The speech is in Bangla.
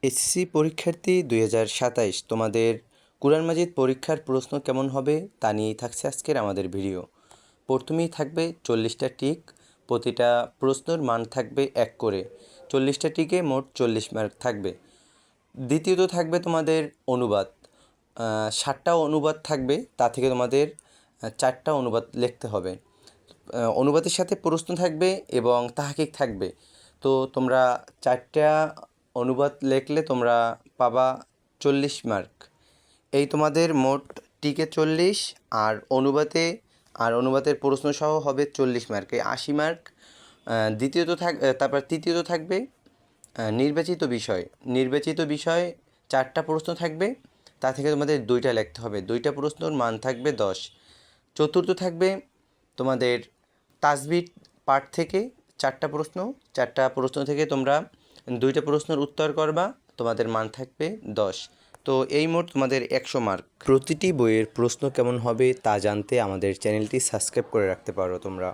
এসএসসি পরীক্ষার্থী ২০২৭ তোমাদের কুরআন মাজিদ পরীক্ষার প্রশ্ন কেমন হবে তা নিয়েই থাকছে আজকের আমাদের ভিডিও। প্রথমেই থাকবে 40টা টিক, প্রতিটা প্রশ্নের মান থাকবে 1 করে। 40টা টিকে মোট 40 মার্ক থাকবে। দ্বিতীয়ত থাকবে তোমাদের অনুবাদ, 60টা অনুবাদ থাকবে, তা থেকে তোমাদের 4টা অনুবাদ লিখতে হবে। অনুবাদের সাথে প্রশ্ন থাকবে এবং তাহকিক থাকবে। তো তোমরা 4টা অনুবাদ লিখলে তোমরা পাবা 40 মার্ক। এই তোমাদের মোট টিকে 40 আর অনুবাদের প্রশ্নসহ হবে 40 মার্কে 80 মার্ক। তারপর তৃতীয়ত থাকবে নির্বাচিত বিষয় 4টা প্রশ্ন থাকবে, তা থেকে তোমাদের 2টা লিখতে হবে, 2টা প্রশ্নর মান থাকবে 10। চতুর্থ থাকবে তোমাদের তাজবিদ পাঠ থেকে 4টা প্রশ্ন থেকে তোমরা 2টা প্রশ্নের উত্তর করবা, তোমাদের মান থাকবে 10। তো এই মোট তোমাদের 100 মার্ক। প্রতিটি বইয়ের প্রশ্ন কেমন হবে তা জানতে আমাদের চ্যানেলটি সাবস্ক্রাইব করে রাখতে পারো তোমরা।